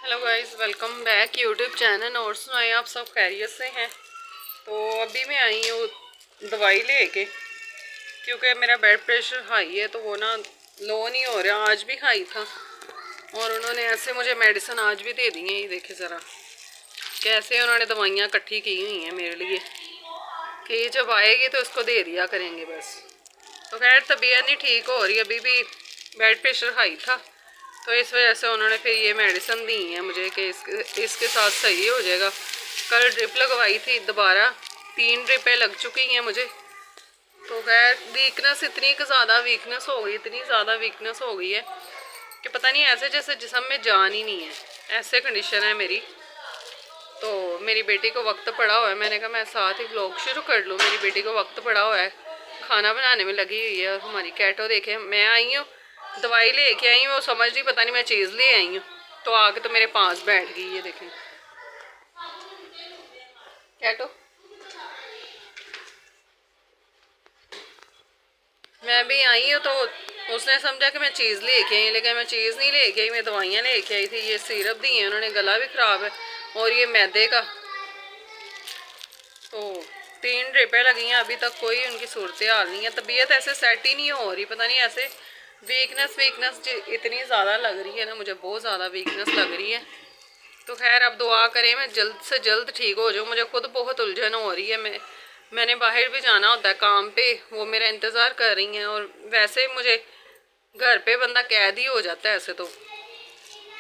Hello guys, welcome back YouTube channel. और सुनाए आप सब खैरियत से हैं। तो अभी मैं आई हूँ दवाई लेके, क्योंकि मेरा ब्लड प्रेशर हाई है तो वो ना लो नहीं हो रहा। आज भी हाई था और उन्होंने ऐसे मुझे मेडिसिन आज भी दे दी है। ये देखे ज़रा कैसे उन्होंने दवाइयाँ इकट्ठी की हुई हैं मेरे लिए कि ये जब आएगी तो इसको दे दिया करेंगे बस। तो खैर तबीयत नहीं ठीक हो रही, अभी भी ब्लड प्रेशर हाई था तो इस वजह से उन्होंने फिर ये मेडिसिन दी है मुझे कि इसके साथ सही हो जाएगा। कल ड्रिप लगवाई थी, दोबारा 3 ड्रिपें लग चुकी हैं मुझे। तो खैर वीकनेस इतनी ज़्यादा वीकनेस हो गई, इतनी ज़्यादा वीकनेस हो गई है कि पता नहीं ऐसे जैसे जिस्म में जान ही नहीं है, ऐसे कंडीशन है मेरी। तो मेरी बेटी को वक्त पड़ा हुआ है, मैंने कहा मैं साथ ही व्लॉग शुरू कर लूँ। मेरी बेटी को वक्त पड़ा हुआ है, खाना बनाने में लगी हुई है। और हमारी कैटो देखे, मैं आई हूँ दवाई लेके आई हूँ, वो समझ नहीं पता नहीं मैं चीज़ ले आई हूँ तो आके तो मेरे पास बैठ गई। ये देखें कैटो, मैं भी आई हूँ तो उसने समझा कि मैं चीज़ लेके आई, लेकिन मैं चीज़ नहीं लेके आई, मैं दवाइयाँ लेके आई थी। ये सिरप दी है उन्होंने, गला भी ख़राब है और ये मैदे का। तो 3 ड्रिपें लगी हैं, अभी तक कोई उनकी सूरत हाल नहीं है। तबीयत ऐसे सेट ही नहीं हो रही, पता नहीं ऐसे वीकनेस इतनी ज़्यादा लग रही है ना, मुझे बहुत ज़्यादा वीकनेस लग रही है। तो खैर अब दुआ करें मैं जल्द से जल्द ठीक हो जाऊँ। मुझे खुद बहुत उलझन हो रही है। मैंने बाहर भी जाना होता है काम पे, वो मेरा इंतज़ार कर रही हैं। और वैसे मुझे घर पे बंदा कैद ही हो जाता है ऐसे तो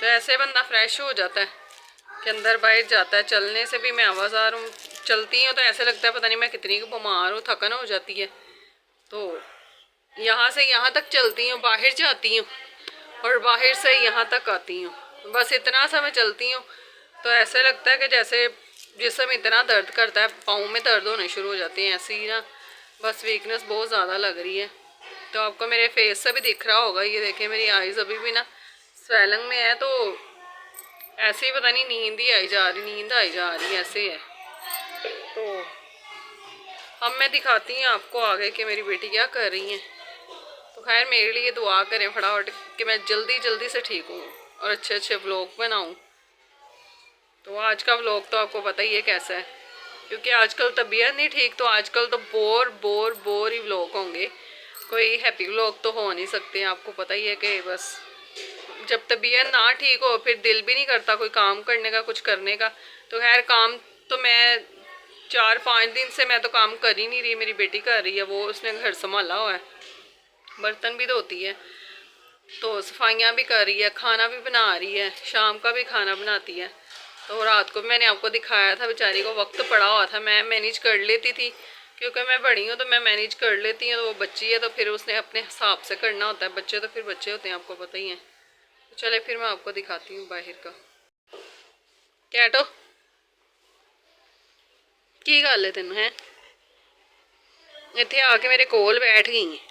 ऐसे बंदा फ्रेश हो जाता है कि अंदर बाहर जाता है। चलने से भी मैं आवाज़ार हूँ, चलती हूँ तो ऐसे लगता है पता नहीं मैं कितनी बीमार हूँ, थकन हो जाती है। तो यहाँ से यहाँ तक चलती हूँ, बाहर जाती हूँ और बाहर से यहाँ तक आती हूँ, बस इतना सा मैं चलती हूँ तो ऐसे लगता है कि जैसे जिस्म इतना दर्द करता है, पाँव में दर्द होने शुरू हो जाते हैं ऐसे ही ना। बस वीकनेस बहुत ज़्यादा लग रही है। तो आपको मेरे फेस से भी दिख रहा होगा, ये देखें मेरी आइज़ अभी भी ना स्वेलिंग में है। तो ऐसे ही पता नहीं नींद ही आई जा रही, नींद आई जा रही ऐसे है। तो अब मैं दिखाती हूँ आपको आगे कि मेरी बेटी क्या कर रही है। तो खैर मेरे लिए दुआ करें फटाफट कि मैं जल्दी जल्दी से ठीक हूँ और अच्छे अच्छे व्लॉग बनाऊँ। तो आज का व्लॉग तो आपको पता ही है कैसा है, क्योंकि आजकल तबीयत नहीं ठीक तो आजकल तो बोर ही व्लॉग होंगे। कोई हैप्पी व्लॉग तो हो नहीं सकते। आपको पता ही है कि बस जब तबीयत ना ठीक हो फिर दिल भी नहीं करता कोई काम करने का, कुछ करने का। तो खैर काम तो मैं 4-5 दिन से मैं तो काम कर ही नहीं रही, मेरी बेटी कर रही है। वो उसने घर संभाला हुआ है, बर्तन भी धोती है, तो सफाइयाँ भी कर रही है, खाना भी बना रही है, शाम का भी खाना बनाती है। तो रात को मैंने आपको दिखाया था, बेचारी को वक्त पड़ा हुआ था, मैं मैनेज कर लेती थी क्योंकि मैं बड़ी हूँ तो मैं मैनेज कर लेती हूँ। तो वो बच्ची है तो फिर उसने अपने हिसाब से करना होता है, बच्चे तो फिर बच्चे होते हैं, आपको पता ही है। तो चले फिर मैं आपको दिखाती हूँ बाहर का। कैटो की गल है तेन है, इतने आके मेरे कोल बैठ गई है।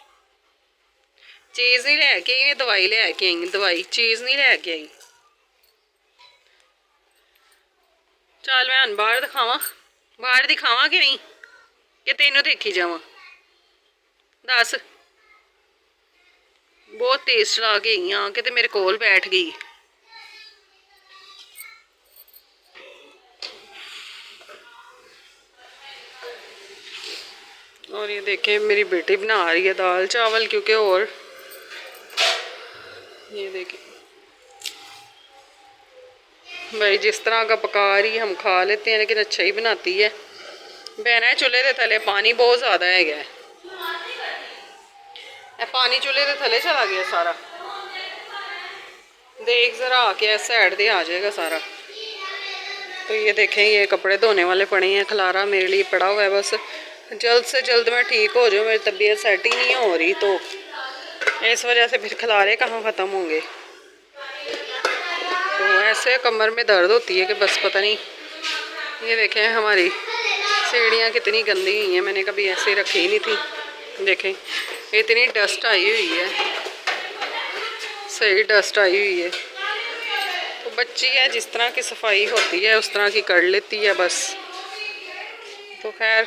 चीज़ नहीं लैके आई, मैं दवाई लैके आई, दवाई चीज़ नहीं लैके आई। चल मैं बाहर दिखावा कि नहीं कि तेनों देखी जावा, दस। बहुत तेज चला के आई आके तो मेरे कोल बैठ गई। और ये देखें मेरी बेटी बना रही है दाल चावल, क्योंकि और ये देखें भाई जिस तरह का पका रही है हम खा लेते हैं, लेकिन अच्छा ही बनाती है। बहना है चूल्हे के थले पानी बहुत ज़्यादा है गया, पानी चूल्हे के थले चला गया सारा। देख ज़रा आके इस साइड दे आ जाएगा सारा। तो ये देखें ये कपड़े धोने वाले पड़े हैं, खलारा मेरे लिए पड़ा हुआ है। बस जल्द से जल्द मैं ठीक हो जाऊँ, मेरी तबीयत सेट ही नहीं हो रही तो इस वजह से फिर खलारे कहाँ ख़त्म होंगे। तो ऐसे कमर में दर्द होती है कि बस पता नहीं। ये देखें हमारी सीढ़ियाँ कितनी गंदी हुई हैं, मैंने कभी ऐसे रखी ही नहीं थी। देखें इतनी डस्ट आई हुई है, सही डस्ट आई हुई है। तो बच्ची है, जिस तरह की सफाई होती है उस तरह की कर लेती है बस। तो खैर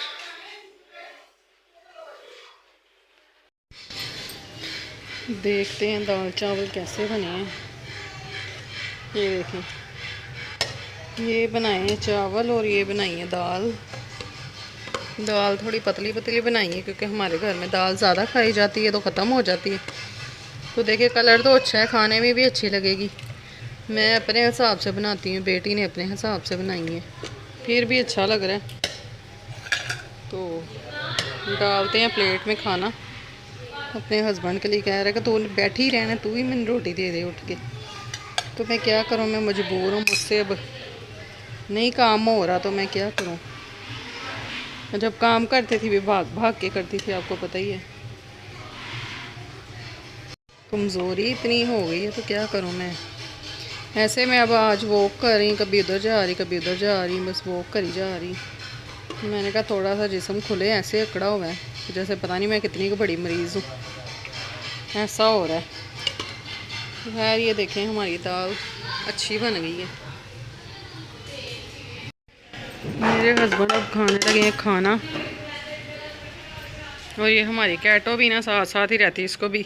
देखते हैं दाल चावल कैसे बने हैं। ये देखें ये बनाए हैं चावल और ये बनाई है दाल। दाल थोड़ी पतली पतली बनाई है क्योंकि हमारे घर में दाल ज़्यादा खाई जाती है तो ख़त्म हो जाती है। तो देखिए कलर तो अच्छा है, खाने में भी अच्छी लगेगी। मैं अपने हिसाब से बनाती हूँ, बेटी ने अपने हिसाब से बनाई है, फिर भी अच्छा लग रहा है। तो डालते हैं प्लेट में खाना। अपने हस्बैंड के लिए कह रहा है कि तू बैठी ही रहना, तू ही मैंने रोटी दे दे उठ के। तो मैं क्या करूँ, मैं मजबूर हूँ, मुझसे अब नहीं काम हो रहा तो मैं क्या करूँ। जब काम करती थी भी भाग भाग के करती थी, आपको पता ही है। कमज़ोरी इतनी हो गई है तो क्या करूँ मैं। ऐसे मैं अब आज वॉक कर रही, कभी उधर जा रही कभी उधर जा रही, बस वॉक करी जा रही। मैंने कहा थोड़ा सा जिस्म खुले, ऐसे अकड़ा हुआ है जैसे पता नहीं मैं कितनी को बड़ी मरीज़ हूँ, ऐसा हो रहा है। खैर ये देखें हमारी दाल अच्छी बन गई है। मेरे हस्बैंड अब खाने लगे हैं खाना। और ये हमारी कैटो भी ना साथ साथ ही रहती है, इसको भी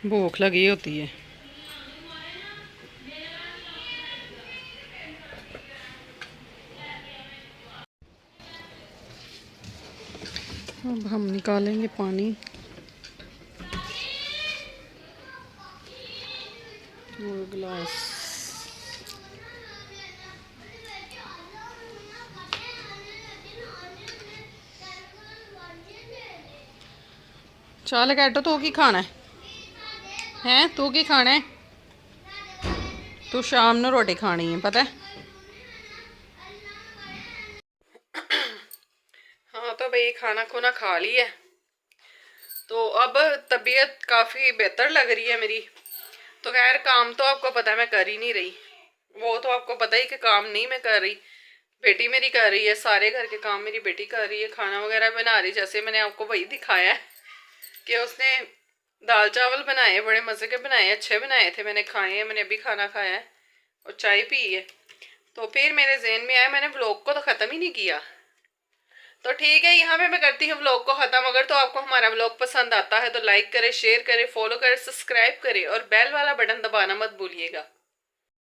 भूख लगी होती है। अब हम निकालेंगे पानी और गिलास। चल कैटो तू की खाना है तू की खाना है? तू शाम ਨੂੰ रोटी खानी है पता है। हाँ तो भाई खाना खुना खा लिया, तो अब तबीयत काफ़ी बेहतर लग रही है मेरी। तो खैर काम तो आपको पता है मैं कर ही नहीं रही, वो तो आपको पता ही कि काम नहीं मैं कर रही, बेटी मेरी कर रही है। सारे घर के काम मेरी बेटी कर रही है, खाना वगैरह बना रही। जैसे मैंने आपको वही दिखाया है कि उसने दाल चावल बनाए, बड़े मज़े के बनाए, अच्छे बनाए थे, मैंने खाए हैं। मैंने अभी खाना खाया है और चाय पी है। तो फिर मेरे जहन में आया मैंने व्लॉग को तो ख़त्म ही नहीं किया। तो ठीक है, यहाँ पे मैं करती हूँ व्लॉग को ख़त्म। अगर तो आपको हमारा व्लॉग पसंद आता है तो लाइक करें, शेयर करें, फॉलो करें, सब्सक्राइब करें और बेल वाला बटन दबाना मत भूलिएगा।